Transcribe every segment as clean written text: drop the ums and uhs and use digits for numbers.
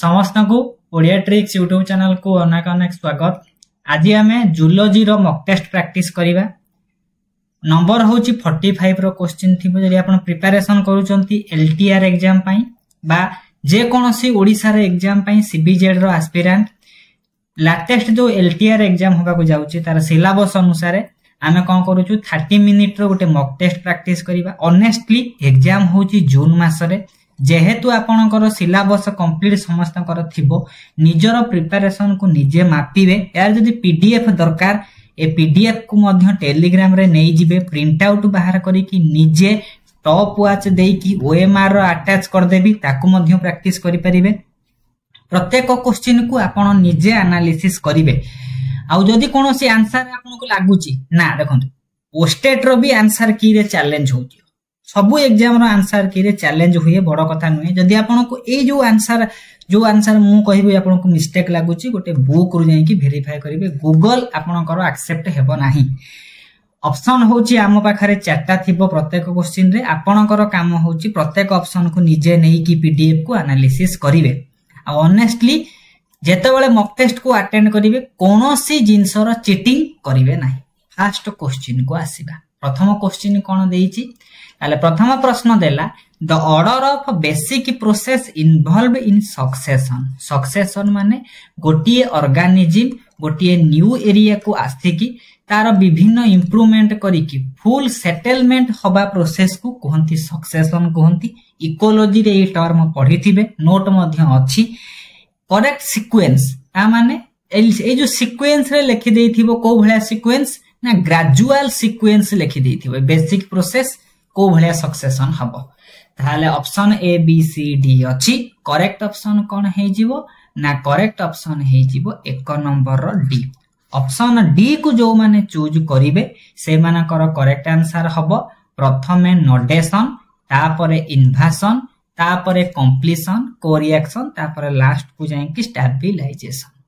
समस्त को Odia tricks YouTube channel को अनेक अनेक स्वागत। आज आम जूलॉजी रो मॉक टेस्ट प्रैक्टिस करिबा। नंबर होची 45 रो क्वेश्चन थिबो जदि आपण प्रिपरेशन करूचंती एलटीआर एग्जाम पई बा जे कोनोसी ओडिसा रे एग्जाम पई सीबीजेड रो एस्पिरेंट लेटेस्ट जो एलटीआर एग्जाम होबा को जाउची तार सिलेबस अनुसार आमे कोन करूछु 30 मिनिट रो गोटे मॉक टेस्ट प्रैक्टिस करिबा। ऑनेस्टली एग्जाम होची जून मास रे जेहेतु आपणकर सिलेबस कंप्लीट समस्तकर थिबो निजर प्रिपरेशन को निजे मापिबे। यार जदि पीडीएफ दरकार ए पीडीएफ को मध्य टेलीग्राम रे नै जिबे प्रिंट आउट बाहर करी कि निजे टॉप वॉच देई कि ओएमआर रो अटैच कर देबी ताकू मध्य प्रैक्टिस करि परिबे। प्रत्येक क्वेश्चन को आपण निजे एनालिसिस करिवे। आउ जदि कोनोसी आंसर आपनको लागुची ना देखंतु पोस्टेड रो भी आंसर की रे चैलेंज होची। सबु एग्जाम रो आंसर की रे चैलेंज हुए बड़ कथा नुहे। जदि आपनको ए जो आंसर मु कहिबे आपनको मिस्टेक लागुची गोटे बुक रु जाई कि वेरीफाई करिवे। गूगल आपनकर एक्सेप्ट हेबो नाही। ऑप्शन होची आम पाखरे चारटा थिबो प्रत्येक क्वेश्चन रे। आपनकर काम होची प्रत्येक ऑप्शन को निजे नै कि पीडीएफ को एनालिसिस करिवे। आ ऑनेस्टली जेतेबेले मॉक टेस्ट को अटेंड करिवे कोनोसी जिंसर चीटिंग करिवे नाही। फर्स्ट क्वेश्चन को आसीबा। प्रथम क्वेश्चन कोन देइची ताले प्रथम प्रश्न देला the order of basic process involve in succession. Succession माने गोटिए ऑर्गेनिज्म गोटिए न्यू एरिया को आस्थिकी तार विभिन्न इंप्रूवमेंट करी कि फुल सेटलमेंट हबा प्रोसेस को कहंती सक्सेशन कहंती। इकोलॉजी रे ए टर्म पढिथिबे नोट मध्य अछि। करेक्ट सीक्वेंस ता माने ए जो सीक्वेंस रे लिखि देइथिबो को भलिया सीक्वेंस ना ग्रेजुअल सीक्वेंस लिखि देइथिबो। बेसिक प्रोसेस को भलिया सक्सेशन हबो ताले option A B C D अछि। करेक्ट ऑप्शन कोन हे जिवो ना करेक्ट ऑप्शन हे जिवो 1 नंबर रो डी। ऑप्शन डी को जो माने चूज करिवे से मानकर करेक्ट आंसर हबो प्रथमे नोडेशन तापरे इन्वर्जन तापरे कंप्लीशन को रिएक्शन तापरे लास्ट को जाय कि स्टेबलाइजेशन।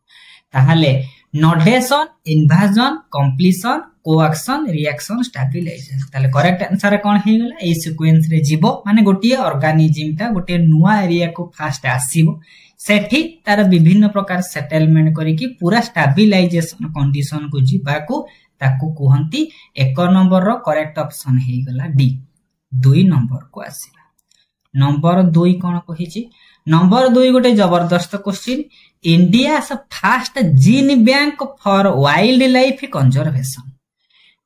ताहाले nudation invasion competition coaction reaction stabilization ताले करेक्ट आंसर कोन हे गेला ए सीक्वेंस रे जीवो माने गोटिए ऑर्गेनिज्म ता गोटे नुवा एरिया को फास्ट आसीबो सेठी तार विभिन्न प्रकार सेटलमेंट करी कि पूरा स्टेबलाइजेशन कंडीशन को जीवा को ताकू कहंती 1 नंबर रो करेक्ट ऑप्शन हे गेला डी। 2 नंबर को आसीला। नंबर 2 कोन कहिची नंबर 2 गोटे जबरदस्त question. India first gene bank for wild life conservation.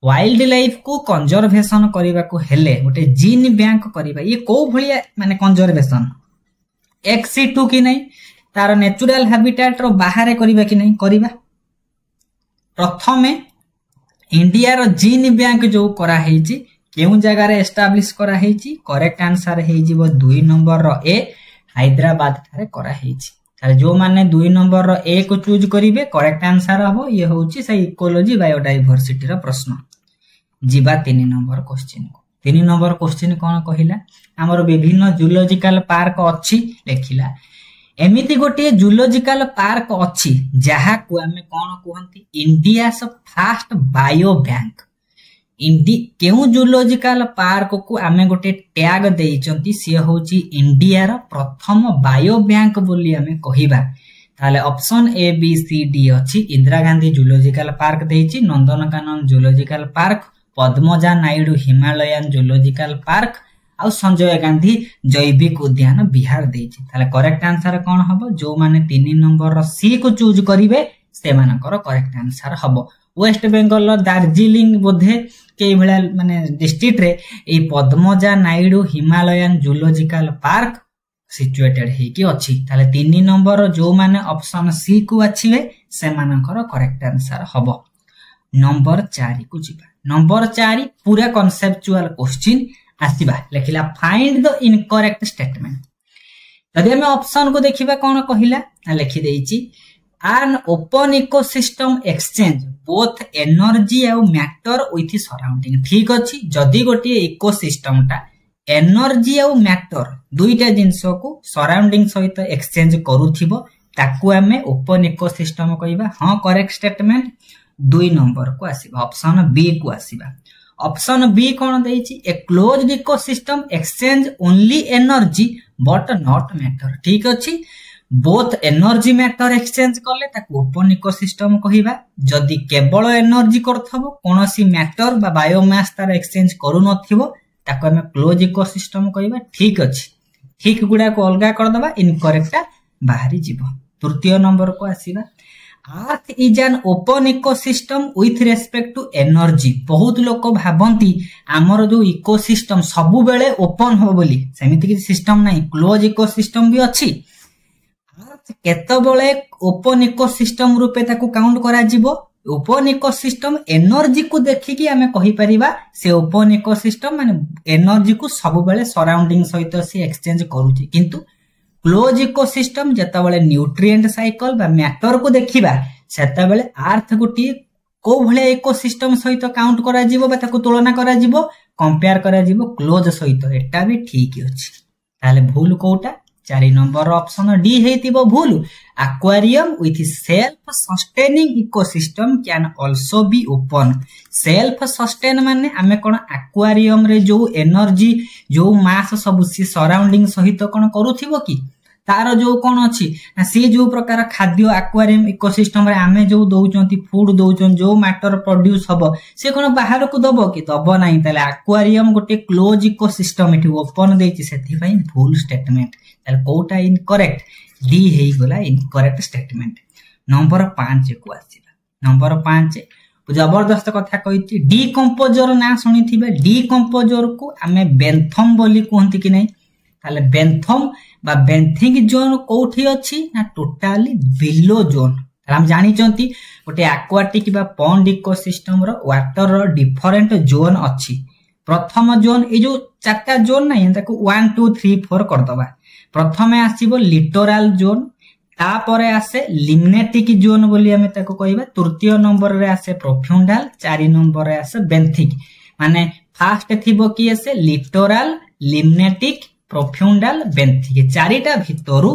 Wild life को कंजर्वेशन करबा को हेले गोटे जीन बैंक करबा ये को भलिया माने कंजर्वेशन एक्सी2 की नहीं तार नेचुरल हैबिटेट रो बाहर करबा कि नहीं करबा। प्रथमे इंडिया रो जीन बैंक जो करा हेची केउ जगह रे एस्टैब्लिश करा हेची करेक्ट आंसर हे जिवो 2 नंबर रो ए हैदराबाद थारे करा हेची। तारे जो माने 2 नंबर रो ए को चूज करिवे करेक्ट आंसर हबो ये होची से इकोलॉजी बायोडायवर्सिटी रो प्रश्न। जीवा 3 नंबर क्वेश्चन को। 3 नंबर क्वेश्चन कोन कहिला हमर विभिन्न जूलॉजिकल पार्क अछि लेखिला। एमिति गोटे जूलॉजिकल पार्क अछि जहा को हमें कोन कहंती इंडिया फर्स्ट बायो बैंक। केउ जूलॉजिकल पार्क को आमे गोटे टैग देइचंती से होची इंडिया रो प्रथम बायो बैंक बोली हमें कहिबा। ताले option A B C D अछि। इंदिरा गांधी जूलॉजिकल पार्क देइची Nandankanan zoological park Padmaja Naidu Himalayan zoological park आ संजय गांधी जैविक उद्यान बिहार देइची। ताले करेक्ट आंसर कोन हबो जो माने 3 नंबर रो सी को चूज करिवे से मानकर करेक्ट आंसर हबो। वेस्ट बेंगल रो दार्जिलिंग बोधे के भला माने डिस्ट्रिक्ट रे ए Padmaja Naidu Himalayan zoological park situated हे कि अछि। ताले 3 नंबर जो माने ऑप्शन सी को आछिवे से मानकर करेक्ट आंसर हबो। नंबर 4 को जिबा। नंबर 4 पूरा कॉन्सेप्चुअल क्वेश्चन आसीबा लेखिला फाइंड द इनकरेक्ट स्टेटमेंट। यदि हम ऑप्शन को देखिबा कोन कहिला लेखि देइची an open ecosystem exchange both energy and matter with surrounding। ठीक अछि जदि गोटे इकोसिस्टम टा एनर्जी और मैटर दुईटा जिंसो को सराउंडिंग सहित एक्सचेंज करूथिबो ताकू हमें ओपन इकोसिस्टम कहबा। हां करेक्ट स्टेटमेंट 2 नंबर को आसीबा ऑप्शन बी को आसीबा। ऑप्शन बी कोन देइची a closed ecosystem exchange only energy but not matter. ठीक अछि बोथ एनर्जी मैटर एक्सचेंज कले ताको ओपन इकोसिस्टम कहिबा जदि केवल एनर्जी करथबो कोनोसी मैटर बा बायोमास तार एक्सचेंज करू नथिबो ताको हम क्लोज इकोसिस्टम कहिबा ठीक अछि ठीक गुडा को अलगा कर दबा इनकरेक्ट बाहरी जीव तृतीय नंबर को आसीबा earth is an open ecosystem with respect to energy बहुत लोक भाबंती हमर जो इकोसिस्टम सबु बेले ओपन हो बोली सेमिति कि सिस्टम नाही क्लोज इकोसिस्टम भी अछि अर्थ केतबेले ओपन इकोसिस्टम रूपे ताको काउंट करा जिवो ओपन इकोसिस्टम एनर्जी को देखिकी आमे कहि परिबा से ओपन इकोसिस्टम माने एनर्जी को सबु बेले सराउंडिंग सहित से एक्सचेंज करूची किंतु क्लोज इकोसिस्टम जता बेले न्यूट्रिएंट साइकिल बा मैटर को देखिबा सेता बेले अर्थ गोटी को भले इकोसिस्टम सहित काउंट करा जिवो बा ताको तुलना करा जिवो कंपेयर करा जिवो क्लोज सहित एटा भी ठीक अछि ताले भूल कोटा 4 नंबर ऑप्शन डी हेतिबो भूल aquarium with self sustaining ecosystem can also be open self sustain माने हमें कोन एक्वेरियम रे जो एनर्जी जो मास सब सी सराउंडिंग सहित कोन करूथिबो की तार जो कोन अछि ना से जो प्रकार खाद्य एक्वेरियम इकोसिस्टम रे आमे जो दउचंती फूड दउचन जो मैटर प्रोड्यूस हबो से कोन बाहर को दबो की दबो नाही ताले एक्वेरियम गोटे क्लोज इकोसिस्टम एठी ओपन देछि सेथि पई भूल स्टेटमेंट ताले कोटा इनकरेक्ट डी हेई गला इनकरेक्ट स्टेटमेंट नंबर 5 को आसीबा नंबर 5 जबरदस्त कथा कहिछि डीकंपोजर ना सुनिथिबे डीकंपोजर को आमे बेंथम बोली कहंती कि नै ताले बेंथम बा बेंथिंग जोन कोठी अछि ना टोटली बिलो जोन हम जानि चंती गोटे एक्वाटिक बा पॉन्ड इकोसिस्टम रो वाटर रो डिफरेंट जोन अछि प्रथम जोन ए जो चारटा जोन नै ताको 1 2 3 4 कर दबा प्रथमे आसीबो लिटोरल जोन तापरे आसे लिम्नेटिक जोन बोली हमें ताको कहबा तृतीय नंबर रे आसे प्रोफुंडल 4 नंबर रे आसे बेंथिक माने फास्ट थिबो कि आसे लिटोरल लिम्नेटिक प्रोफुंडल बेंथिक चारिटा भितरु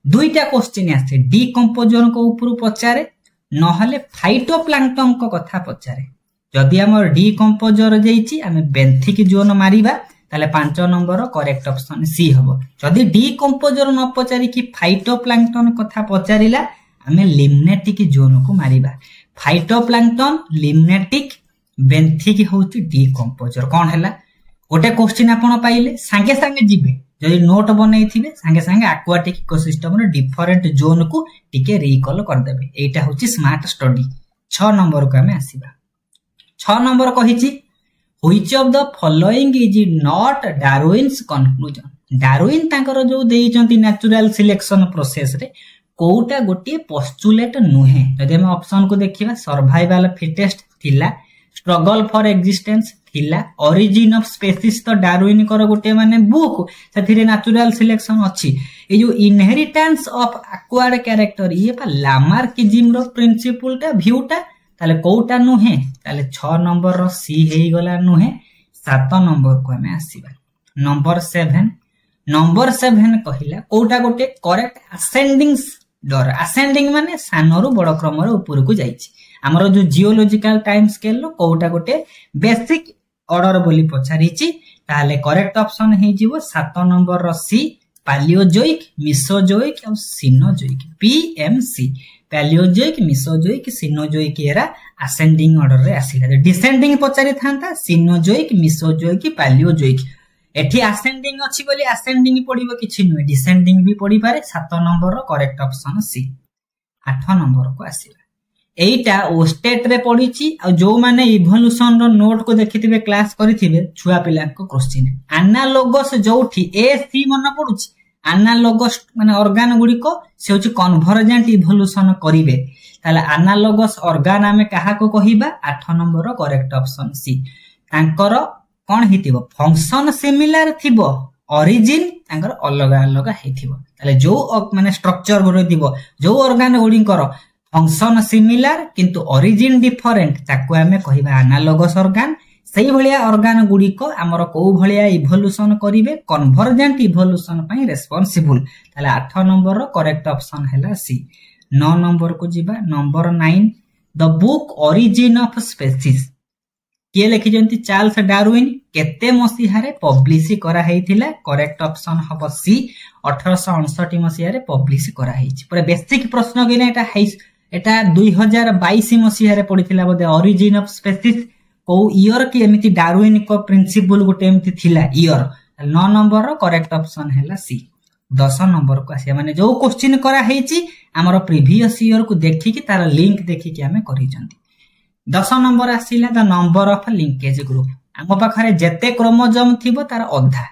दुईटा क्वेश्चन आसे डीकंपोजर को ऊपर पचारे नहले फाइटोप्लैंक्टन को कथा पचारे जदि हमर डीकंपोजर जेइची हमें बेंथिक जोन मारिबा ताले 5 नंबर करेक्ट ऑप्शन सी हबो जदि डीकंपोजर न पचारी कि फाइटोप्लैंक्टन कथा पचारिला हमें लिम्नेटिक जोन को मारिबा फाइटोप्लैंक्टन लिम्नेटिक बेंथिक होची डीकंपोजर कोन हैला गोटे क्वेश्चन आपण पाइले संगे संगे जिबे जदि नोट बनैथिबे संगे संगे एक्वाटिक इकोसिस्टम रे डिफरेंट जोन को टिके रिकॉल कर देबे एटा होची स्मार्ट स्टडी 6 नंबर को हमें आसीबा 6 नंबर कहिची which of the following is not Darwin's conclusion Darwin तांकर जो देइचंती नेचुरल सिलेक्शन प्रोसेस रे कोउटा गोटी पोस्टुलेट नुहे जदि हम ऑप्शन को देखिबा सर्वाइवल फिटेस्ट थिला स्ट्रगल फॉर एक्जिस्टेंस थिला ओरिजिन ऑफ स्पीसीज तो डार्विन कर गोटे माने बुक सेथिरे नेचुरल सिलेक्शन अछि ए जो इनहेरिटेंस ऑफ एक्वायर्ड कैरेक्टर ये पा लामार्किज्म रो प्रिंसिपल टा व्यूटा ताले कोउटा नुहे ताले 6 नंबर रो सी हेई गला नुहे 7 नंबर को हमें आसीबा नंबर 7 कहिला कोउटा गोटे करेक्ट असेंडिंग डर असेंडिंग माने सानरू बड़ क्रम रे ऊपर को जाईची हमरो जो जियोलॉजिकल टाइम स्केल रो कोउटा गोटे बेसिक ऑर्डर बोली पछारीची ताले करेक्ट ऑप्शन हे जीवो 7 नंबर रो सी पैलियोजोइक मिसोजोइक और Cenozoic PMC Palaeozoic Mesozoic Cenozoic era ascending order रे आसीला डिसेंडिंग पछारी थांता सिनोजोइक मिसोजोइक पैलियोजोइक एठी असेंडिंग अछि बोली असेंडिंग पडिबो किछि नुय डिसेंडिंग भी पडी पारे 7 नंबर रो करेक्ट ऑप्शन सी 8 नंबर को आसीला एटा ओ स्टेट रे पडिछि आ जो माने इवोल्यूशन रो नोट को देखिथिबे क्लास करिथिबे छुआ पिला को क्वेश्चन एनालोगस जोठी ए सी मन पडुछि एनालोगस माने ऑर्गन गुडी को से होछि कन्वर्जेंट इवोल्यूशन करिवे ताले एनालोगस ऑर्गन हमें कहा को कहिबा 8 नंबर रो करेक्ट ऑप्शन सी तांकर कोन हितिबो फंक्शन सिमिलर थिबो ओरिजिन तांकर अलग अलग हेथिबो ताले जो माने स्ट्रक्चर गुडी दिबो जो ऑर्गन गुडी कर फंक्शन सिमिलर किंतु ओरिजिन डिफरेंट ताको हमें कहिबा एनालोगस ऑर्गन सेही भलिया ऑर्गन गुडी को हमर को भलिया इवोल्यूशन करिवे कन्वर्जेंट इवोल्यूशन पई रेस्पोंसिबल ताले 8 नंबर रो करेक्ट ऑप्शन हैला सी 9 नंबर को जिबा number 9 the book origin of species किए लिखिजंती चार्ल्स डार्विन केते मसीहा रे पब्लिश करा हेइथिला करेक्ट ऑप्शन हबो सी 1859 मसीहा रे पब्लिश करा हेइछि पूरा बेसिक प्रश्न कि ना एटा 2022 मसीहा रे पडिथिला बोधे ओरिजिन ऑफ स्पीसीज को ईयर की एमिति डार्विन को प्रिंसिपल गोटे एमिति थिला ईयर 9 नंबर रो करेक्ट ऑप्शन हैला सी 10 नंबर को आसी माने जो क्वेश्चन करा हेइछि हमर प्रीवियस ईयर को देखि कि तार लिंक देखि कि हमें करिजंती 10 नंबर आसीला the number of linkage group हम पाखरे जेते क्रोमोसोम थिबो तार अधा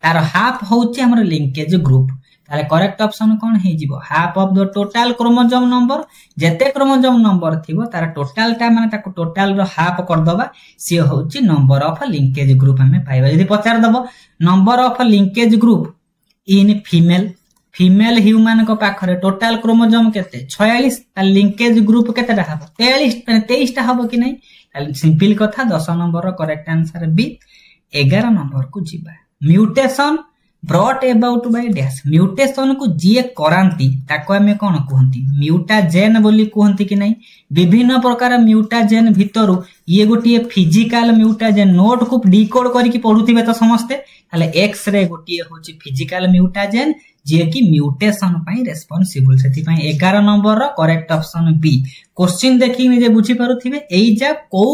तार हाफ होउछि हमर लिंकेज ग्रुप ताले करेक्ट ऑप्शन कोन हे जिवो half of the total chromosome number जेते क्रोमोसोम नंबर थिबो तार टोटल टा माने ताको टोटल रो हाफ कर दबा से होउछि नंबर ऑफ लिंकेज ग्रुप हमें पाइबा यदि पचार दबो number of linkage group in female human को पाखरे टोटल क्रोमोसोम केते 46 ता लिंकेज ग्रुप केतेटा हबो 43 23 टा हबो कि नै ताले सिंपल कथा 10 नंबर रो करेक्ट आंसर बी 11 नंबर को जिबा mutation brought about by dash mutation को जे करांती ताको हमें कोन कहंती म्यूटाजेन बोली कहंती कि नै विभिन्न प्रकार म्यूटाजेन भितरु ये गोटिए फिजिकल म्यूटाजेन नोट को डिकोड करिकि पढुथिबे तो समस्ते ताले एक्स रे गोटिए होची फिजिकल म्यूटाजेन जे कि म्यूटेशन पई रेस्पोंसिबल सेति पई 11 नंबर रो करेक्ट ऑप्शन बी क्वेश्चन देखि नि जे बुझी पारुथिबे एई जा को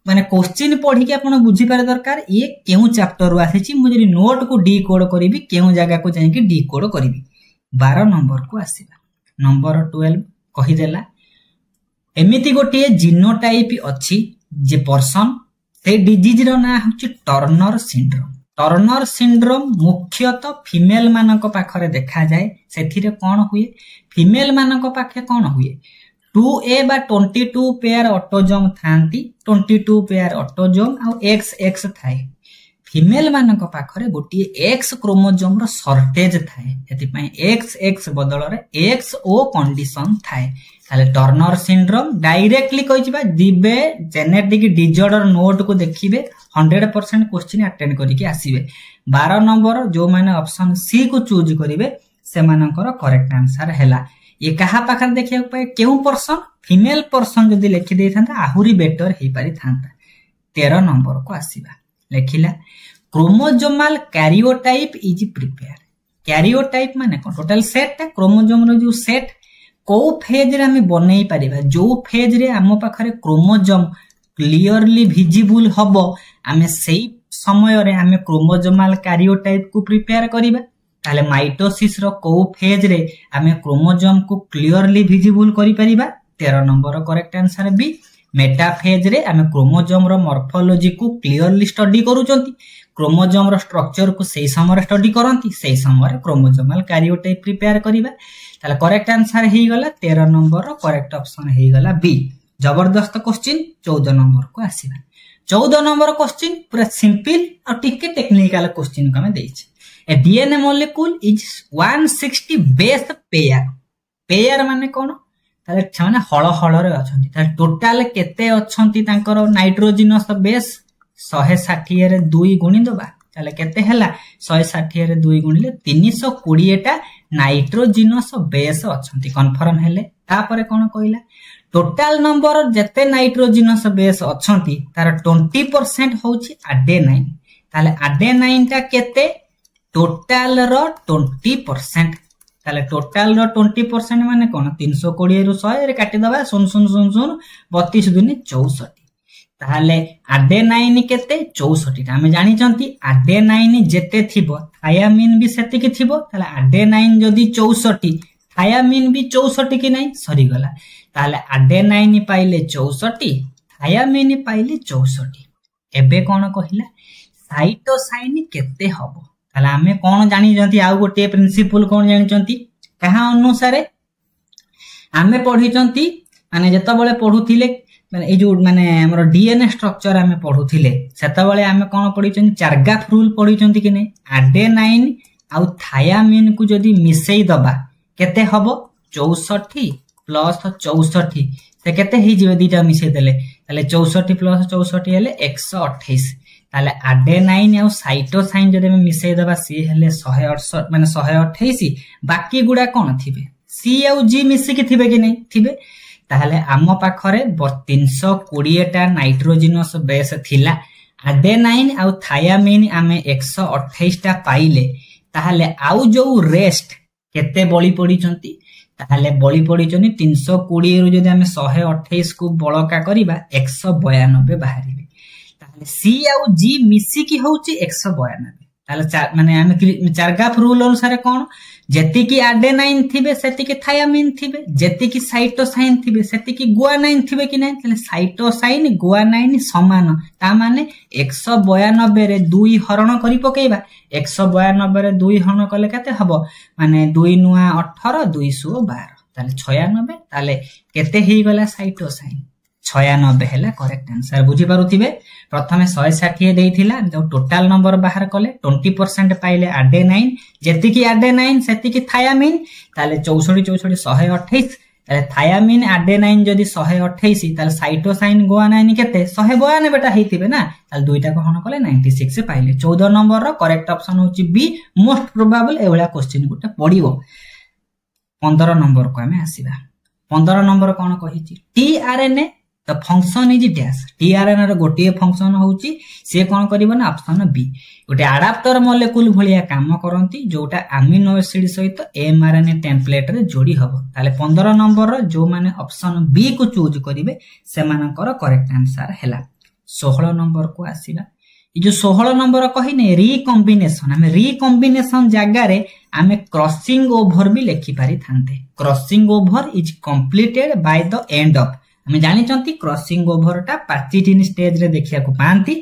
माने क्वेश्चन पढ़ी के आपण बुझी पारे दरकार ये केउ चैप्टर रु आसीची मु जरी नोट को डिकोड करिवि केउ जगह को जाई कि डिकोड करिवि 12 नंबर को आसीबा नंबर 12 कहि देला एमिति गोटिए जीनोटाइप अछि जे पर्सन से डिजीज रो ना होची टर्नर सिंड्रोम मुख्यतः फीमेल मानक पाखरे देखा जाए सेथिरे कोन हुए फीमेल मानक पाखे कोन हुए 2A बा 22 पेयर ऑटोजोम थांती 22 पेयर ऑटोजोम आ XX थाए फीमेल मानक पाखरे गोटिए X क्रोमोसोम रो शॉर्टेज थाए एति पई XX बदल रे XO कंडीशन थाए ताले टर्नर सिंड्रोम डायरेक्टली कहिबा दिबे जेनेटिक डिसऑर्डर नोट को देखिबे 100% क्वेश्चन अटेंड करिके आसीबे 12 नंबर जो माने ऑप्शन सी को चूज करिवे से मानकर करेक्ट आंसर हैला ये कहा पाखर देखिया पाए केउ पर्सन फीमेल पर्सन जदी लिखि दे थांता आहुरी बेटर हे पारि थांता 13 नंबर को आसीबा लेखिला chromosomal karyotype is prepare karyotype माने कोन टोटल सेट क्रोमोसोम रो जो सेट को फेज रे हमें बनै परिबा जो फेज रे हम पाखरे क्रोमोसोम क्लियरली विजिबल हबो हमें सेही समय रे हमें क्रोमोसोमल कैरियोटाइप को प्रिपेयर करिबा ताले माइटोसिस रो को फेज रे हमें क्रोमोसोम को क्लियरली विजिबल करि परिबा 13 number correct answer B metaphase रे हमें क्रोमोसोम रो मॉर्फोलॉजी को क्लियरली स्टडी करूचंती क्रोमोसोम रो स्ट्रक्चर को सही समय स्टडी करंती सही समय क्रोमोसोमल कैरियोटाइप प्रिपेयर करिबा ताले करेक्ट आंसर हे गला 13 नंबर रो करेक्ट ऑप्शन हे गला बी जबरदस्त क्वेश्चन 14 नंबर को आसीबा 14 नंबर क्वेश्चन पूरा सिंपल और टिके टेक्निकल क्वेश्चन को मैं देछि A DNA molecule is 160 base pair माने कोन ताले छाने हळ हळ रे अछंती ताले टोटल केते अछंती तांकर नाइट्रोजनस बेस 160 रे 2 गुणी दबा ताले केते हला 160 रे 2 गुणिले 320 टा नाइट्रोजनस बेस अछंती कंफर्म हेले तापरे कोन कहला टोटल नंबर जते नाइट्रोजनस बेस अछंती तार 20% होची एडेनाइन ताले एडेनाइन टा केते टोटल रो 20% ताले टोटल रो 20% माने कोन 320 रु 100 रे काटि दबा 0.00 32 दुनी 64 ताले एडेनाइन केते 64 ता हम जानि चंती एडेनाइन जेते थिबो थायामिन भी सेति कि थिबो ताले एडेनाइन जदी 64 थायामिन भी 64 कि नै सरी गला ताले एडेनाइन पाइले 64 थायामिन पाइले 64 एबे कोन कहिला साइटोसाइन केते हबो ताले हमें कोन जानि जंती आ गोटे प्रिंसिपल कोन जानि चंती कहा अनुसार हमें पढी चंती माने जत्ता बेले पढुथिले माने ए जो माने हमर डीएनए स्ट्रक्चर हमें पढुथिले सेता बेले हमें कोन पढी चंती चार्गाफ रूल पढी चंती कि नै एडेनाइन आ थायामिन को जदी मिसेई दबा केते हबो 64 प्लस 64 से केते हे जिवे दीटा मिसेई देले ताले 64 प्लस 64 हेले 128 ताले एडेनाइन और साइटोसाइन जदे में मिसेई दबा सी हेले 168 माने 128 बाकी गुडा कोन थिबे सी और जी मिसी के थिबे कि नै थिबे ताहले आम पाखरे 320टा नाइट्रोजिनस बेस थिला आडेनाइन आउ थायामिन आमे 128टा पाइले ताहले आउ जो रेस्ट केते बळी पडिचंती ताहले बळी पडिचनी 320 रु जदि आमे 128 को बळका करिबा 192 बाहरिबे ताहले सी आउ जी मिसी की होउची 192 ताहले माने आमे चारगाफ रूल अनुसार कोन जेति की आडेनाइन थिबे सेति की थायामिन थिबे जेति की साइटोसाइन थिबे सेति की गुआनाइन थिबे कि नै ताहले साइटोसाइन गुआनाइन समान ता माने 192 रे 2 हरण करी पकेइबा 192 रे 2 हरण कले केते हबो माने 2 नुआ 18 212 ताहले 96 ताहले केते हेई गला साइटोसाइन 96 हैला करेक्ट आंसर बुझी पारुथिबे प्रथमे 160 देइथिला जो टोटल नंबर बाहर कले 20% पाइले आडेनाइन जेति की आडेनाइन सेति की थायामिन ताले 64 64 128 ताले थायामिन आडेनाइन जदि 128 ताले साइटोसाइन गुआनाइन केते 192 बेटा हेतिबे ना ताले दुईटा को हण कले 96 पाइले 14 नंबर रो करेक्ट ऑप्शन होची बी मोस्ट प्रोबेबल एवला क्वेश्चन गुटे पडिवो 15 नंबर को हमें आसीबा 15 नंबर कोन कहिची tRNA The function is dash tRNA रो गोटे फंक्शन होउची से कोन करिवो ना ऑप्शन बी गोटे अडाप्टर मॉलिक्यूल भलिया काम करंती जोटा अमीनो एसिड सहित mRNA टेम्पलेट रे जोडी हबो ताले 15 नंबर रो जो माने ऑप्शन बी को चूज करिवे से मानकर करेक्ट आंसर हैला 16 नंबर को आसीबा ई जो 16 नंबर कहिने रिकॉम्बिनेशन हमें रिकॉम्बिनेशन जगह रे हमें क्रॉसिंग ओवर भी लिखि पारि थांते crossing over is completed by the end of हमें जानी चंती क्रॉसिंग ओवर टा पैचिटिन स्टेज रे देखिया को पांती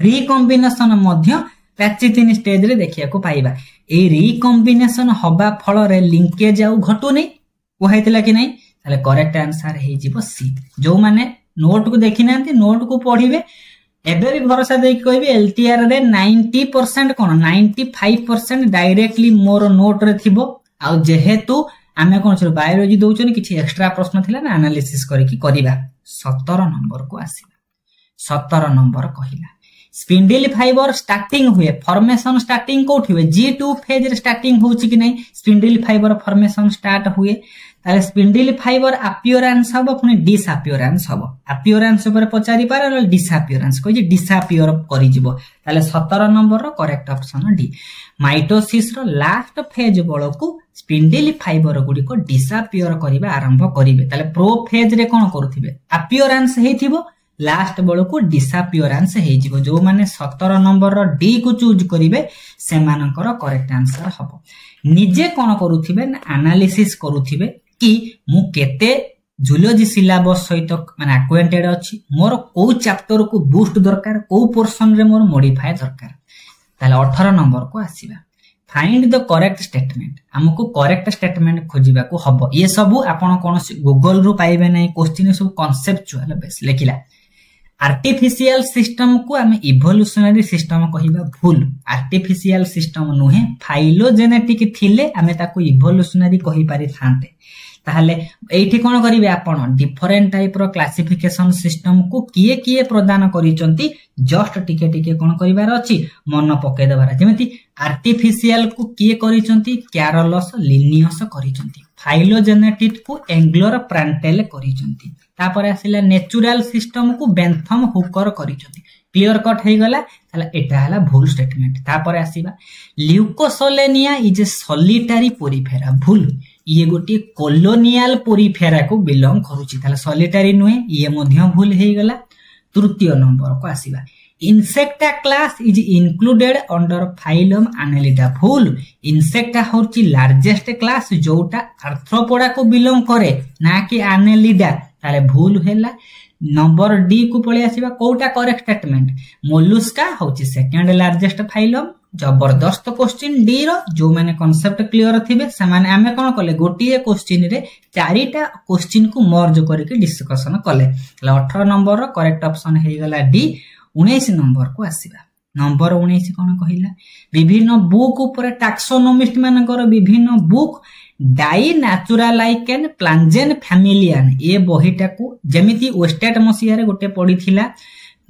रिकॉम्बिनेशन मध्य पैचिटिन स्टेज रे देखिया को पाइबा ए रिकॉम्बिनेशन हबा फल रे लिंकेज आउ घटु नै कोहाइतला कि नै ताले करेक्ट आंसर हे जिवो सी जो माने नोट को देखि नांती नोट को पढिबे एबे भी भरोसा देई कहबी एलटीआर रे 90% कोन 95% डायरेक्टली मोर नोट रे थिबो आ जेहेतु आमे कोन छ बायोलॉजी दोचनी किछि एक्स्ट्रा प्रश्न थिला ना एनालिसिस करिकि करिबा 17 नंबर को आसीबा 17 नंबर कहिला स्पिंडल फाइबर स्टार्टिंग हुए फॉर्मेशन स्टार्टिंग कोठी हुए G2 फेज रे स्टार्टिंग होउछि कि नै स्पिंडल फाइबर फॉर्मेशन स्टार्ट हुए ताले स्पिंडल फाइबर अपीयरेंस हबो पुनी डिसअपीयरेंस हबो अपीयरेंस ऊपर पचारि पार डिसअपीयरेंस कहि डिसअपीयर करि जिवो ताले 17 नंबर रो करेक्ट ऑप्शन डी माइटोसिस रो लास्ट फेज बळकु स्पिंडल फाइबर गुडी को डिसअपीयर करिबा आरंभ करिवे ताले प्रो फेज रे कोन करूथिबे अपीयरेंस हेथिबो लास्ट बळकु डिसअपीयरेंस हेजिवो जो माने 17 नंबर रो डी को चूज करिवे से मानकर करेक्ट आंसर हबो निजे कोन करूथिबे ना एनालिसिस करूथिबे कि मु केते जूलॉजी सिलेबस सहित माने एक्वेंटेड अछि मोर को चैप्टर को बूस्ट दरकार को पोर्शन रे मोर मॉडिफाई दरकार ताले 18 नंबर को आसीबा फाइंड द करेक्ट स्टेटमेंट हमको करेक्ट स्टेटमेंट खोजिबा को हबो ये सब आपण कोन गूगल रु पाइबे नै क्वेश्चन सब कांसेप्चुअल बेस लेखिला आर्टिफिशियल सिस्टम को आमे इवोल्यूशनरी सिस्टम कहिबा भूल आर्टिफिशियल सिस्टम नुहे फाइलोजेनेटिक थिले आमे ताको इवोल्यूशनरी कहि पारि थांते ताहले एठी कोन करिवे आपण डिफरेंट टाइप रो क्लासिफिकेशन सिस्टम को किए किए प्रदान करिसंती जस्ट टिके टिके कोन करिवार अछि मन पके देबार जेमिति आर्टिफिशियल को किए करिसंती कैरोलस लिनियस करिसंती फाइलोजेनेटिक को एंग्लोर प्रांटेल करिसंती तापर आसिला नेचुरल सिस्टम को बेंथम हुकर करिसंती क्लियर कट हे गला ताला एटा हला भूल स्टेटमेंट तापर आसीबा Leucosolenia is a solitary Porifera भूल ये गोटी कोलोनियल पोरिफेरा को बिलोंग करूची ताला सॉलिटरी नुहे ये मध्य भूल हे गला तृतीय नंबर को आसीबा Insecta class is included under phylum Annelida भूल इंसेक्टा होची लार्जेस्ट क्लास जोटा आर्थ्रोपोडा को बिलोंग करे ना कि एनालिडा ताले भूल हैला नंबर डी को पळे आसीबा कोटा करेक्ट स्टेटमेंट मोलुस्का होची सेकंड लार्जेस्ट फाइलम जबरदस्त क्वेश्चन डी रो जो माने कांसेप्ट क्लियर थिबे से माने हमें कोन कले गोटिए क्वेश्चन रे चारिटा क्वेश्चन को मर्ज करके डिस्कशन कले 18 नंबर रो करेक्ट ऑप्शन हे गला डी 19 नंबर को आसीबा नंबर 19 कोन कहिला विभिन्न बुक ऊपर टैक्सोनोमिस्ट मानकर विभिन्न बुक डाई नेचुरलाइकेन प्लांजेन फैमिलियन ये बहिटा को जेमिति वेस्टेट मसिया रे गोटे पढिथिला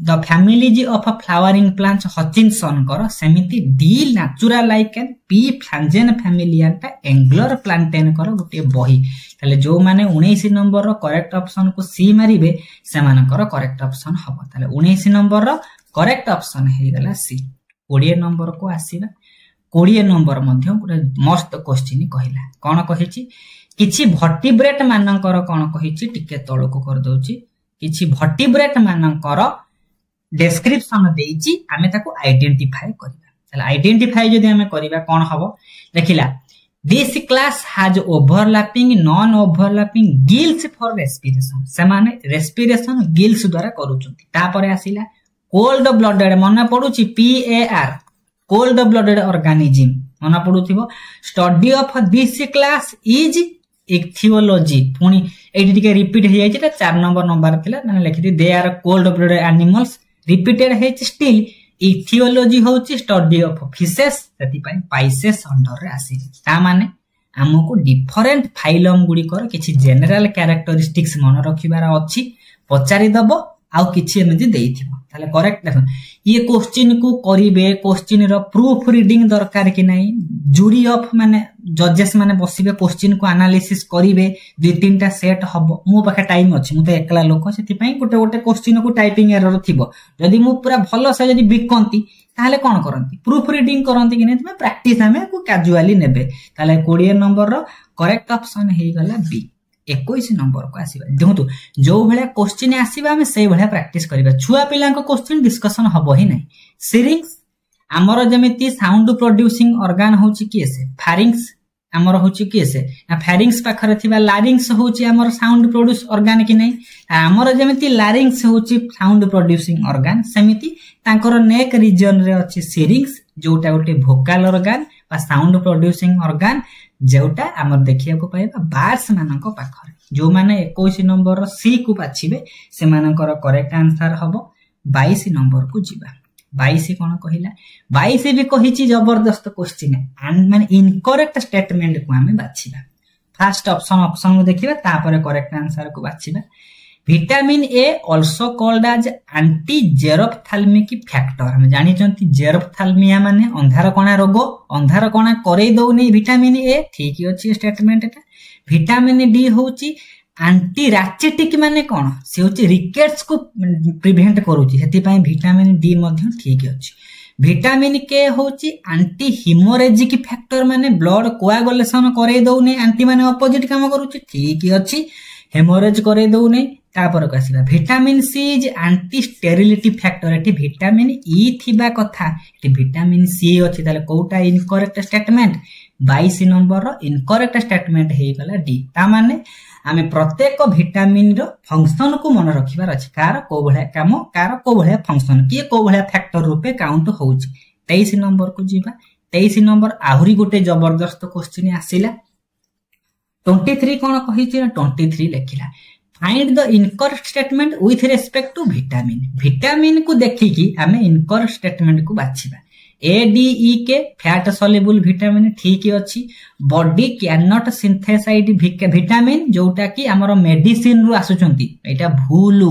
the families of flowering plants Hutchinson कर सेमिति डी नेचुरल लाइकेन पी फ्लांजेन फैमिलियाटा एंग्लर प्लांटेन कर गोटे बही ताले जो माने 19 नंबर रो करेक्ट ऑप्शन को सी मारिबे से मानकर करेक्ट ऑप्शन हबो ताले 19 नंबर रो करेक्ट ऑप्शन हे गला सी 20 नंबर को आसीबा 20 नंबर मध्ये गोटे मस्त क्वेश्चन कहिला कोन कहिछि किछि वर्टिब्रेट मानकर कोन कहिछि टिके तळको कर दोछि किछि वर्टिब्रेट मानकर डिस्क्रिप्शन देइछि आमे ताको आइडेंटिफाई करिबा ताले आइडेंटिफाई जदि आमे करिबा कोन हबो देखिला this class has overlapping non overlapping gills for respiration से माने रेस्पिरेशन गिल्स द्वारा करूचंती तापरे आसीला कोल्ड ब्लडेड मने पडुची PAR कोल्ड ब्लडेड ऑर्गेनिज्म मना पडुथिबो study of this class is ichthyology पुनी एटी टिके रिपीट हे जायछि 4 नंबर थिला माने लिखिथि they are cold blooded animals repeated हे स्टिल इथियोलॉजी होची स्टडी ऑफ फिशेस सेति पई पाइसेस अंडर रे आसी ता माने हमको डिफरेंट फाइलम गुडी कर किछि जनरल कैरेक्टरिस्टिक्स मन रखिबार अछि पचारि दबो आउ किछि एमति देइथिबो ताले करेक्ट देखो ये क्वेश्चन को करिवे क्वेश्चन रो प्रूफ रीडिंग दरकार कि नाही जूरी ऑफ माने जजेस माने बसिबे क्वेश्चन को एनालिसिस करिवे दुई तीनटा सेट हबो मो पाखे टाइम अछि मु त एकला लोक सेति पई गोटे गोटे क्वेश्चन को टाइपिंग एरर थिबो जदी मु पूरा भलो से जदी बिकंती ताले कोन करंती प्रूफ रीडिंग करंती कि नै प्रैक्टिस हमें को कैजुअली नेबे ताले 20 नंबर रो करेक्ट ऑप्शन हे गला बी 21 नंबर को आसीबा देखंतु जो भले क्वेश्चन आसीबा हम से भले प्रैक्टिस करिबा छुआ पिला को क्वेश्चन डिस्कशन हबो ही नै सिरिंग्स हमर जेमिति साउंड प्रोड्यूसिंग ऑर्गन होची केसे फैरिंग्स हमर होची केसे ना फैरिंग्स पाखरे थिबा लारिंग्स होची हमर साउंड प्रोड्यूस ऑर्गन कि नै हमर जेमिति लारिंग्स होची साउंड प्रोड्यूसिंग ऑर्गन सेमिति तांकर नेक रीजन रे अछि सिरिंग्स जोटा गोटे वोकल ऑर्गन बा साउंड प्रोड्यूसिंग ऑर्गन जोटा हमर देखिया को पाइबा बार्स मानक पाखरे जो माने 21 नंबर सी को बाछिबे से मानकर करेक्ट आंसर हबो 22 नंबर को जिबा 22 कोन कहिला 22 भी कहिछि जबरदस्त क्वेश्चन माने इनकरेक्ट स्टेटमेंट को हमें बाछिबा फर्स्ट ऑप्शन को देखिबा तापर करेक्ट आंसर को बाछिबा vitamin A also called as anti xerophthalmic factor हम जानि चंती जेरोफ्थाल्मिया माने अंधार कणा रोग अंधार कणा करै दउ नै विटामिन ए ठीक अछि स्टेटमेंट एटा विटामिन डी होची एंटी रैचेटिक माने कोन से होची रिकेट्स को प्रिवेंट करूची सेति पई विटामिन डी मध्ये ठीक अछि विटामिन के होची एंटी हिमोरेजिक फैक्टर माने ब्लड कोआगुलेशन करै दउ नै एंटी माने अपोजिट काम करूची ठीक अछि हेमोरेज करै दउ नै तापर कसिबा vitamin C is anti sterility factor एटी विटामिन ई थिबा कथा एटी विटामिन सी अछि ताले कोटा इनकरेक्ट स्टेटमेंट 22 नंबर रो इनकरेक्ट स्टेटमेंट हे गला डी ता माने आमे प्रत्येक विटामिन रो फंक्शन को मन रखिबार अछि कार को भले काम कार को भले फंक्शन के को भले फैक्टर रूपे काउंट होउची 23 नंबर को जीवा 23 नंबर आहुरी गोटे जबरदस्त क्वेश्चन आसीला 23 कोन कहिछि 23 लेखिला find the incorrect statement with respect to vitamin vitamin को देखिकी हमें इनकरेक्ट स्टेटमेंट को बाछिबा ए डी ई के फैट सॉल्युबल विटामिन ठीक अछि body cannot synthesise vitamin जोटा कि हमर मेडिसिन रु आसुचंती एटा भूल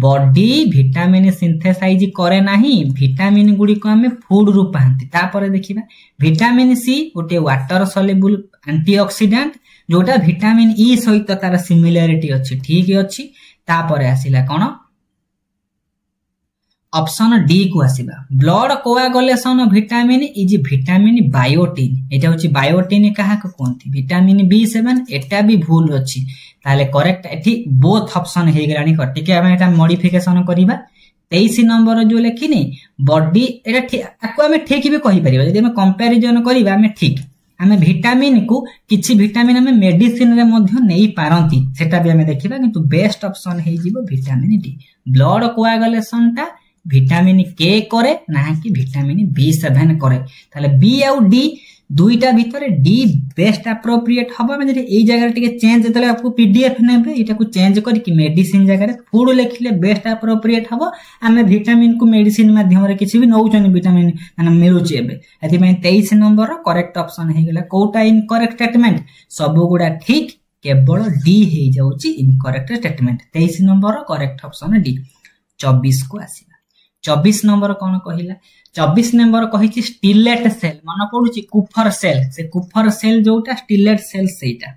बॉडी विटामिन सिंथेसाइज करे नाही विटामिन गुडी को हमें फूड रु पांती तापर देखिबा विटामिन सी गोटे वाटर सॉल्युबल एंटीऑक्सीडेंट जोटा विटामिन ई सहित तार सिमिलरिटी अछि ठीक अछि तापर आसीला कोन ऑप्शन डी को आसीबा blood coagulation vitamin is vitamin biotin एटा होची बायोटिन काहा को कोनथि विटामिन B7 एटा भी भूल अछि ताले करेक्ट एठी बोथ ऑप्शन हे गलानी कटिके हम एटा मॉडिफिकेशन करिबा 23 नंबर जो लेखिनी बॉडी एटा आको हम ठीक भी कहि परिबा यदि हम कंपैरिजन करिबा हम ठीक हमें विटामिन को किछि विटामिन हमें मेडिसिन रे मध्ये नै पारंती सेटा भी हमें देखिबा किंतु बेस्ट ऑप्शन हे जीवो विटामिन डी ब्लड कोआगुलेशन ता विटामिन के करे ना कि विटामिन B7 करे ताले बी आउ डी दुईटा भीतर डी बेस्ट एप्रोप्रिएट हबो हम जे एई जगह टिके चेंज देले आपको पीडीएफ नेबे एटा को चेंज करी कि मेडिसिन जगह रे फूड लेखिले बेस्ट एप्रोप्रिएट हबो हमें विटामिन को मेडिसिन माध्यम रे किछि भी नउचन विटामिन माने मिलुची एबे एथि में 23 नंबर करेक्ट ऑप्शन हे गेला कोटा इनकरेक्ट स्टेटमेंट सब गुडा ठीक केवल डी हे जाउची incorrect statement 23 number correct option D 24 को आसीला 24 नंबर कौन कहला 24 नंबर कही स्टिलेट सेल मन पड़ुची कुफर सेल से कुफर सेल जोटा स्टिलेट सेल सेटा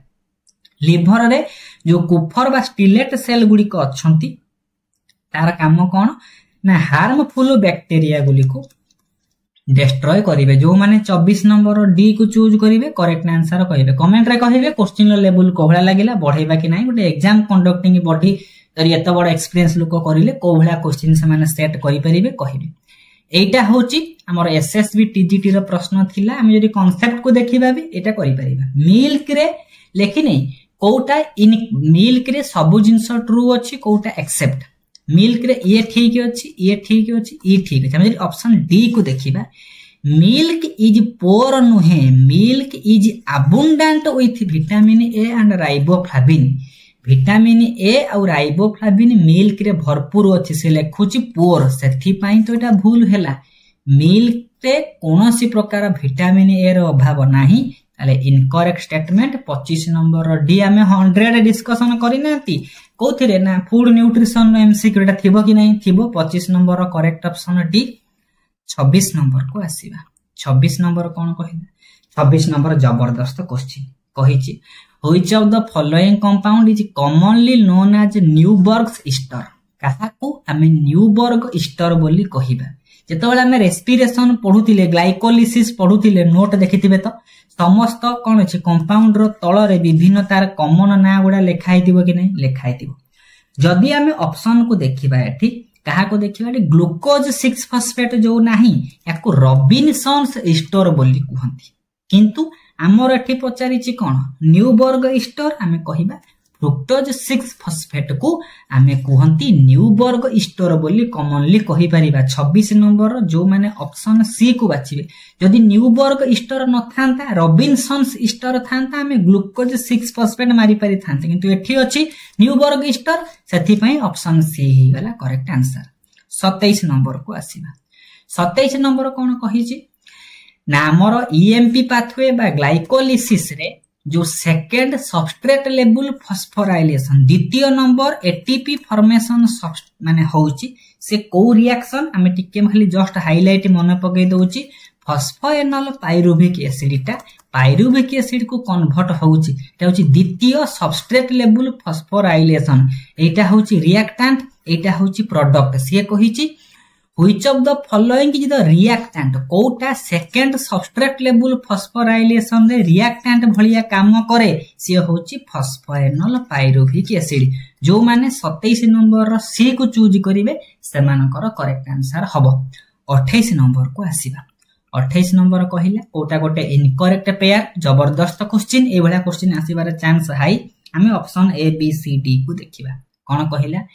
लिभर रे जो कुफर बा स्टिलेट सेल गुडी को अछंती तार काम कौन ना हार्मफुल बैक्टीरिया गुली को डिस्ट्रॉय करिवे जो माने 24 नंबर डी को चूज करिवे करेक्ट आंसर कहिबे कमेंट रे कहिबे क्वेश्चन लेवल कोहला लागिला बढ़ेबा कि नाही गोटे एग्जाम कंडक्टिंग बॉडी तरी एत बड़ एक्सपीरियंस लोक करिले कोहला क्वेश्चन से माने सेट करि परिबे कहिबे एटा होची हमर एसएसबी टीजीटी रो प्रश्न थिला हम जदी कांसेप्ट को देखिबा भी एटा करि परिबा मिल्क रे लेखि नै कोटा इन मिल्क रे सब जिंस ट्रू अछि कोटा एक्सेप्ट मिल्क रे ये ठीक अछि ये ठीक अछि ई ठीक अछि हम जदी ऑप्शन डी को देखिबा मिल्क इज पोर नुहे milk is abundant with vitamin A and riboflavin vitamin A और राइबोफ्लाविन मिल्क रे भरपूर अछि से लेखुची पोर सेथि पई तो एटा भूल हैला मिल्क रे कोनोसी प्रकार विटामिन ए रो अभाव नाही ताले इनकरेक्ट स्टेटमेंट 25 नंबर डी हमें 100 डिस्कशन करिनाती कोथिरे ना फूड न्यूट्रिशन नो एमसीक्यू एटा थिबो कि नाही थिबो 25 number correct option D 26 number को आसीबा 26 नंबर कोन कहिला 26 नंबर जबरदस्त क्वेश्चन कहिची which of the following compound is commonly known as Neuberg's ester काहाकू हमें न्यूबर्ग ईस्टर बोली कहिबा जेतबेले हमें रेस्पिरेशन पढुतिले ग्लाइकोलिसिस पढुतिले नोट देखिथिबे तो समस्त कोन अछि कंपाउंड रो तळ रे विभिन्न तार कॉमन ना गुडा लेखाइ दिबो कि नै लेखाइ दिबो जदी हमें ऑप्शन को देखिबा एठी कहा को देखिबा ग्लूकोज 6 फॉस्फेट जो नाही याको रॉबिनसन्स ईस्टर बोली कहंती किंतु हमर एठी पचारिछि कोन न्यूबर्ग ईस्टर हमें कहिबा फ्रुक्टोज 6 फॉस्फेट को हमें कहंती न्यूबर्ग ईस्टर बोली कॉमनली कहि परिबा 26 नंबर जो माने ऑप्शन सी को बाछिबे जदी न्यूबर्ग ईस्टर न थांता रॉबिनसन्स ईस्टर थांता हमें ग्लूकोज 6 फॉस्फेट मारी पारि थांते किंतु एठी अछि न्यूबर्ग ईस्टर सेथि पई ऑप्शन सी ही वाला करेक्ट आंसर 27 नंबर को आसीबा 27 नंबर कोन कहिछि ना हमर ईएमपी पाथवे बा ग्लाइकोलिसिस रे जो सेकेंड सबस्ट्रेट लेवल फॉस्फोराइलेशन द्वितीय नंबर एटीपी फॉर्मेशन माने होउची से को रिएक्शन हमें टिके खाली जस्ट हाइलाइट मन पकई दोउची फॉस्फोएनल पाइरुविक एसिडटा पाइरुविक एसिड को कन्वर्ट होउची एटा होची द्वितीय सबस्ट्रेट लेवल फॉस्फोराइलेशन एटा होची रिएक्टेंट एटा होची प्रोडक्ट से कहिची which of the following is the reactant कोटा सेकेंड सबस्ट्रेट लेवल फॉस्फोराइलेशन रे रिएक्टेंट भलिया काम करे से होची फॉस्फोएनल पाइरुविक एसिड जो माने 27 नंबर सी को चूज करिवे सेमानकर करेक्ट आंसर हबो 28 नंबर को आसीबा 28 नंबर कहिला कोटा गोटे इनकरेक्ट पेयर जबरदस्त क्वेश्चन ए भलिया क्वेश्चन आसीबार चांस हाई हमें option A B C D को देखिबा कोन कहिला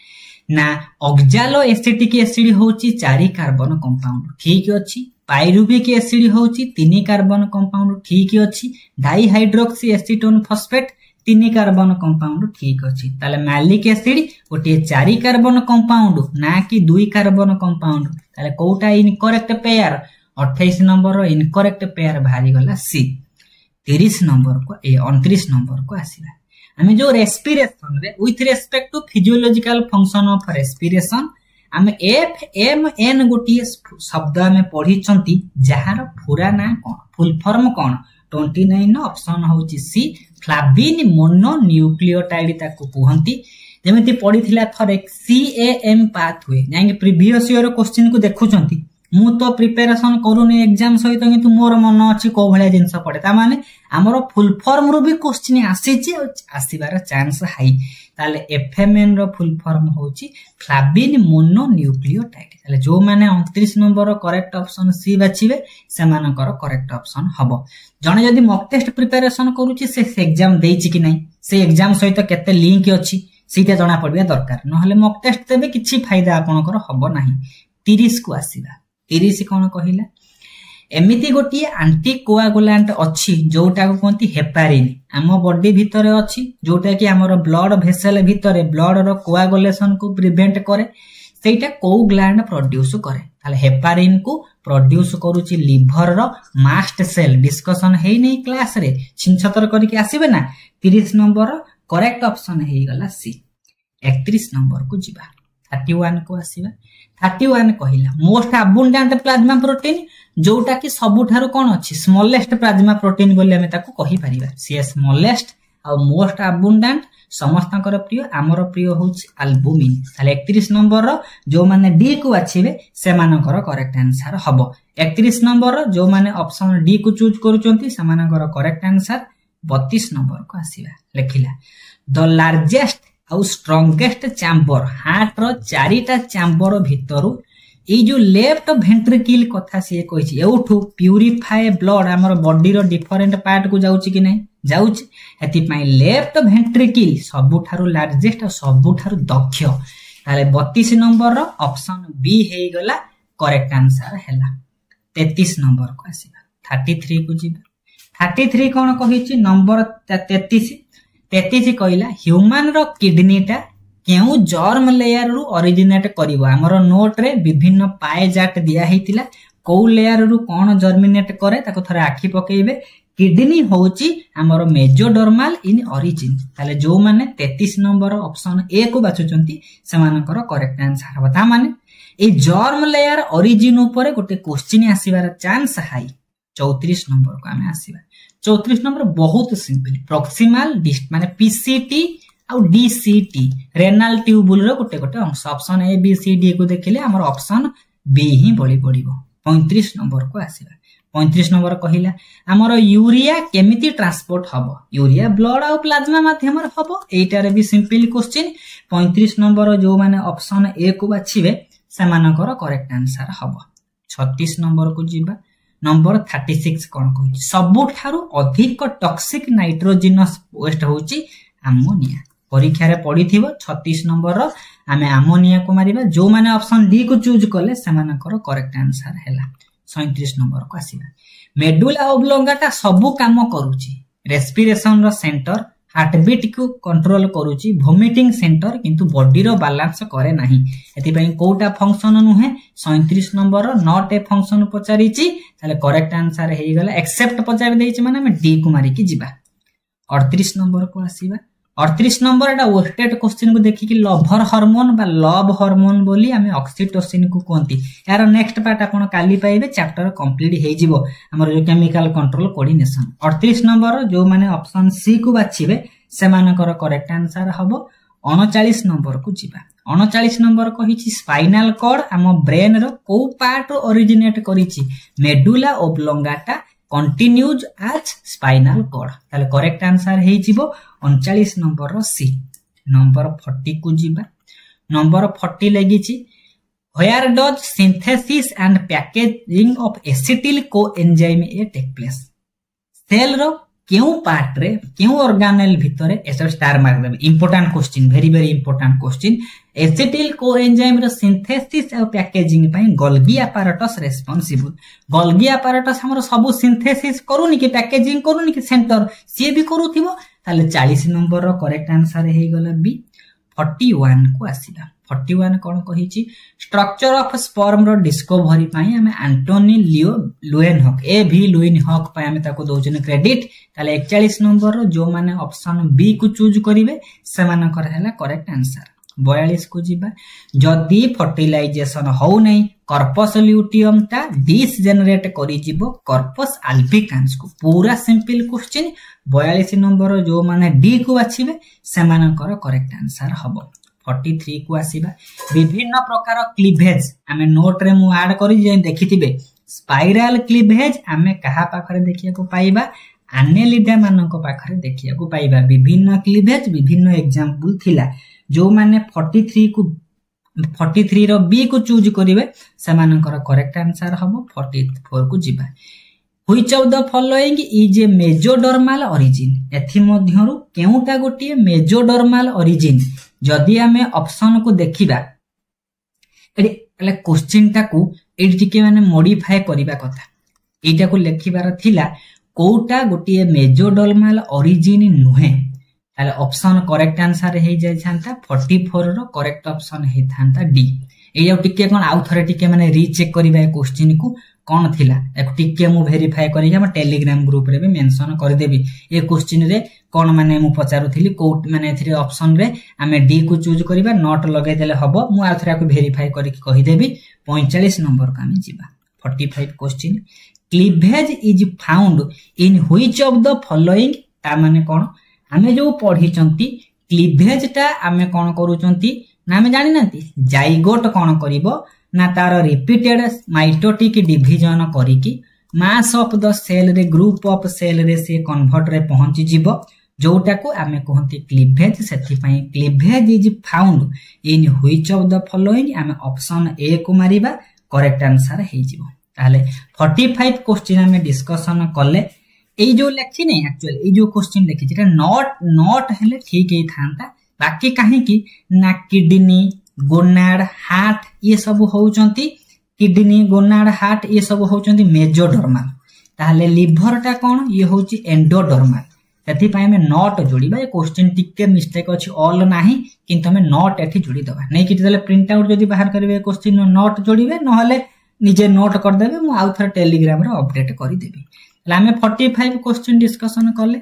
ना ऑक्जालो एसिटिक एसिड होची 4 कार्बन कंपाउंड ठीक अछि पाइरुविक एसिड होची 3 कार्बन कंपाउंड ठीक अछि dihydroxy acetone phosphate 3 carbon compound ठीक अछि ताले मैलिक एसिड गोटे 4 कार्बन कंपाउंड ना कि 2 कार्बन कंपाउंड ताले कोटा incorrect pair 28 number incorrect pair भारी गला सी 30 नंबर को 29 नंबर को आसीला हमें जो रेस्पिरेशन रे with respect to physiological function of respiration हमें एफ एम एन गोटी शब्द हमें पढ़ी चंती जहार पूरा ना कोन फुल फॉर्म कोन 29 ऑप्शन होची सी फ्लाविन मोनो न्यूक्लियोटाइड ताको कहंती जेमिति पढ़ीथिला थरे सीएएम पाथवे जांगे प्रीवियस ईयर क्वेश्चन को देखुचंती मु तो प्रिपरेशन करूनी एग्जाम सहित किंतु मोर मन अछि को भलिया जिंस पड़े ता माने हमरो फुल फॉर्म रो भी क्वेश्चन आसीची आसीबार चांस हाई ताले एफएमएन रो फुल फॉर्म होची फ्लाविन मोनो न्यूक्लियोटाइड ताले जो माने 29 नंबर करेक्ट ऑप्शन सी बाछिबे सेमानकर करेक्ट ऑप्शन हबो जने जदी मॉक टेस्ट प्रिपरेशन करूची से एग्जाम देइची कि नै से एग्जाम सहित केते लिंक अछि सीटा जणा पड़िया दरकार न हले मॉक टेस्ट देबे किछि फायदा आपनकर हबो नाही 30 को आसीबा 30 कोन कहिला एमिति गोटी एंटी कोआगुलेंट अछि जोटा को कोंती हेपारिन हम बॉडी भितरे अछि जोटा कि हमर ब्लड वेसल भितरे ब्लड रो कोआगुलेशन को प्रिवेंट करे सेटा को ग्लैंड प्रोड्यूस करे ताले हेपारिन को प्रोड्यूस करूची लिवर रो मास्ट सेल डिस्कशन हेई नै क्लास रे छिनछतर करी के आसीबे ना 30 नंबर करेक्ट ऑप्शन हेई गला सी 31 नंबर को जिबा 31 को आसीबा 31 कहिला मोस्ट अबुंडेंट प्लाज्मा प्रोटीन जोटा कि सबुठारु कोन अछि स्मॉलेस्ट प्लाज्मा प्रोटीन बोली हमें ताको कहि परिबा सी स्मॉलेस्ट आ मोस्ट अबुंडेंट समस्तकर प्रिय आमर प्रिय होछि अल्बुमिन ताले 31 नंबर रो जो माने डी को आछिबे से मानकर करेक्ट आंसर हबो 31 नंबर रो जो माने ऑप्शन डी को चूज करूचंती से मानकर करेक्ट आंसर 32 नंबर को आसीबा लेखिला द लार्जेस्ट आउ स्ट्रॉन्गेस्ट चैम्बर हार्ट रो चारिटा चैम्बर भितरु ए जो लेफ्ट वेंट्रिकल कथा से कहिछि एउठु प्यूरिफाई ब्लड हमर बॉडी रो डिफरेंट पार्ट को जाउछि कि नै जाउछि एति पई लेफ्ट वेंट्रिकल सबुठारु लार्जेस्ट और सबुठारु दक्ष ताले 32 नंबर रो ऑप्शन बी हे गला करेक्ट आंसर हैला 33 नंबर को आसीबा 33 को जिबा 33 कोन कहिछि नंबर 33 कहला ह्यूमन रो किडनीटा केउ जर्म लेयर रु ओरिजिनेट करिवो हमरो नोट रे विभिन्न पाए जाट दिया हेतिला को लेयर रु कोन जर्मिनेट करे ताको थरे आखि पकेइबे किडनी होची हमरो मेजोडर्माल इन ओरिजिन ताले जो माने 33 नंबर ऑप्शन ए को बाचुचंती से मानकर करेक्ट आंसर बता माने ए जर्म लेयर ओरिजिन ऊपर गोटे क्वेश्चन आसीबार चांस हाई 34 नंबर को हमें आसीबा 34 नंबर बहुत सिंपल प्रॉक्सिमल डिस्ट माने पीसीटी आउ डीसीटी रेनाल ट्यूबुल रो गोटे गोटे अंश option A B C D को देखिले हमर ऑप्शन बी ही बळी पड़िबो 35 नंबर को आसीबा 35 नंबर कहिला हमर यूरिया केमिति ट्रांसपोर्ट हबो यूरिया ब्लड आउ प्लाज्मा माध्यम रे हबो एटा रे भी सिंपल क्वेश्चन 35 नंबर जो माने ऑप्शन ए को बाछिबे से मानकर करेक्ट आंसर हबो 36 नंबर को जिबा नंबर 36 कोन कहै सबुठारु अधिक टॉक्सिक नाइट्रोजनस वेस्ट होची अमोनिया परीक्षा रे पढिथिबो 36 नंबर रो हमें अमोनिया को मारिबा जो माने ऑप्शन डी को चूज करले से मानकर करेक्ट आंसर हैला 37 नंबर को आसीबा मेडुला ओब्लोंगाटा सबु काम करूची रेस्पिरेशन रो सेंटर हार्ट बीट को कंट्रोल करूची वोमिटिंग सेंटर किंतु बॉडी रो बैलेंस करे नाही एति पई कोटा फंक्शन नुहे 37 नंबर रो नॉट ए फंक्शन पचारीची ताले करेक्ट आंसर हेई गला एक्सेप्ट पचार देइची माने हम डी को मारी की जिबा 38 नंबर को आसीबा 38 नंबर एटा वेस्टेड क्वेश्चन को देखि कि लवर हार्मोन बा लव हार्मोन बोली हमें ऑक्सीटोसिन को कोंती यार नेक्स्ट पार्ट आपण काली पाइबे चैप्टर कंप्लीट हे जिवो हमर जो केमिकल कंट्रोल कोऑर्डिनेशन 38 नंबर जो माने ऑप्शन सी को बाछिबे से मानकर करेक्ट आंसर हबो 39 नंबर को जिबा 39 नंबर कहिछि स्पाइनल कॉर्ड हम ब्रेन रो को पार्ट ओरिजिनेट करिछि medulla oblongata continues as spinal cord ताले करेक्ट आंसर हे जिवो 39 नंबर रो सी नंबर 40 को जिबा नंबर 40 लगिछि where does synthesis and packaging of acetyl coenzyme A take place cell रो केउ पार्ट रे केउ ऑर्गेनेल भितरे एसो स्टार मार्क देबे important question very very important question acetyl coenzyme रो सिंथेसिस और पैकेजिंग पई Golgi apparatus responsible Golgi apparatus हमरो सब सिंथेसिस करूनी कि पैकेजिंग करूनी कि सेंटर सी भी करूथिबो ताले 40 नंबर रो करेक्ट आंसर हे गला बी 41 को आसीला 41 कोन कहिछि स्ट्रक्चर ऑफ स्पर्म रो डिस्कवरी पई हमें एंटोनी लियो लुएनहॉक ए भी लुएनहॉक पई हमें ताको दोजन क्रेडिट ताले 41 नंबर रो जो माने ऑप्शन बी को चूज करिवे से मानकर हैला करेक्ट आंसर 42 को जिबा जदी फर्टिलाइजेशन हो नै कार्पस ल्यूटियम ता डिसजेनरेट करि जिवो कार्पस अल्बिकान्स को पूरा सिंपल क्वेश्चन 42 नंबर जो माने डी को बाछिबे से मानकर करेक्ट आंसर हबो 43 को आसीबा विभिन्न प्रकार क्लीवेज हमें नोट रे मु ऐड करि जे देखिथिबे स्पाइरल क्लीवेज हमें कहा पाखरे देखिया को पाइबा आनेलिडा मानको पाखरे देखिया को पाइबा विभिन्न क्लीवेज विभिन्न एग्जांपल थिला जो माने 43 रो बी को चूज करिवे से मानकर करेक्ट आंसर हबो 44 को जिबा which of the following is a mesodermal origin एथि मध्यरु केउटा गोटी मेजोडर्माल ओरिजिन जदि हमें ऑप्शन को देखिबा एले क्वेश्चन टा को एडी टिके माने मॉडिफाई करिबा कथा एटा को लेखिबार थिला कोउटा गोटी मेजोडर्माल ओरिजिन नुहे ताले ऑप्शन करेक्ट आंसर हे जाय छांता 44 रो करेक्ट ऑप्शन हे थांता डी एई टिके कोन आउ थरे टिके माने रीचेक करबा ए क्वेश्चन को कौन थिला एक टिके मु वेरीफाई करी हम टेलीग्राम ग्रुप रे भी मेंशन कर देबी ए क्वेश्चन रे कोन माने मु पचारुथिली को माने एथि ऑप्शन रे हमें डी को चूज करबा नॉट लगे देले हबो मु आउ थरे को वेरीफाई करी कहि देबी 45 नंबर का हमें जीवा 45 question cleavage is found in which of the following ता माने कोन हमें जो पढ़ी चंती क्लीवेज टा हमें कोन करू चंती ना हमें जानि नथि जाइगोट कोन करिवो ना तार रिपीटेड माइटोटिक डिवीजन करिकी मास ऑफ द सेल रे ग्रुप ऑफ सेल रे से कन्वर्ट रे पहुंची जीवो जोटा को आमे कहंती क्लीवेज सेथि पई cleavage is found in which of the following आमे ऑप्शन ए को मारिबा करेक्ट आंसर हे जीवो ताले 45 क्वेश्चन हमें डिस्कशन करले ए जो लेखि नै एक्चुअली ए जो क्वेश्चन लिखि जेटा नॉट हेले ठीक हे थांता बाकी काहे कि ना किडनी गोनाड हार्ट ये सब होउचंती किडनी गोनाड हार्ट ये सब होउचंती मेजोडर्मल ताले लिवर टा कोन ये होउची एंडोडर्मल सेति पय में नॉट जोड़ीबा ये क्वेश्चन टिके मिस्टेक अछि ऑल नाही किंतु हमें नॉट एठी जोड़ी दबा नै कि तले प्रिंट आउट जदी बाहर करबे क्वेश्चन नॉट जोड़ीबे न हले निजे नोट कर देबे मु आउ थर टेलीग्राम रे अपडेट करि देबी हमें 45 क्वेश्चन डिस्कशन करले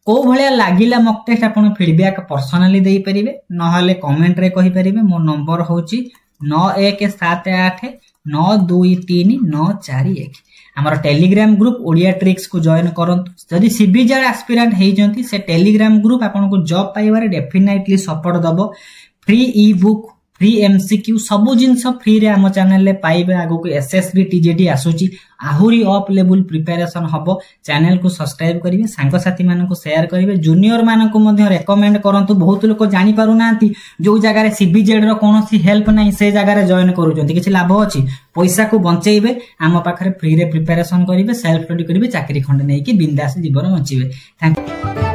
को भलिया लागिला मॉक टेस्ट आपण फीडबैक पर्सनली देई परिबे न हले कमेंट रे कहि परिबे मो नंबर होची 9178 923 941 हमर टेलीग्राम ग्रुप ओडिया ट्रिक्स को जॉइन करंतु जदी सीबीजेड एस्पिरेंट हेइ जंती से टेलीग्राम ग्रुप आपण को जॉब पाइबारे डेफिनेटली सपोर्ट दबो free e book free MCQ सबु जिंस फ्री रे हम चैनल ले पाइबे आगो को एसएसबी टीजेडी आसुची आहुरी अप लेवल प्रिपरेशन हबो चैनल को सब्सक्राइब करिवे सांग साथी मानन को शेयर करिवे जूनियर मानन को मध्ये रेकमेंड करंतु बहुत लोक जानि पारु नांती जो जगह रे सीबीजेड रो कोनोसी हेल्प नै से जगह रे जॉइन करू जंती किछि लाभ अछि पैसा को बंचेइबे हम पाखरे फ्री रे प्रिपरेशन करिवे सेल्फ स्टडी करिवे चाकरी खंड नै कि बिंदास जीवन बंचिबे थैंक यू।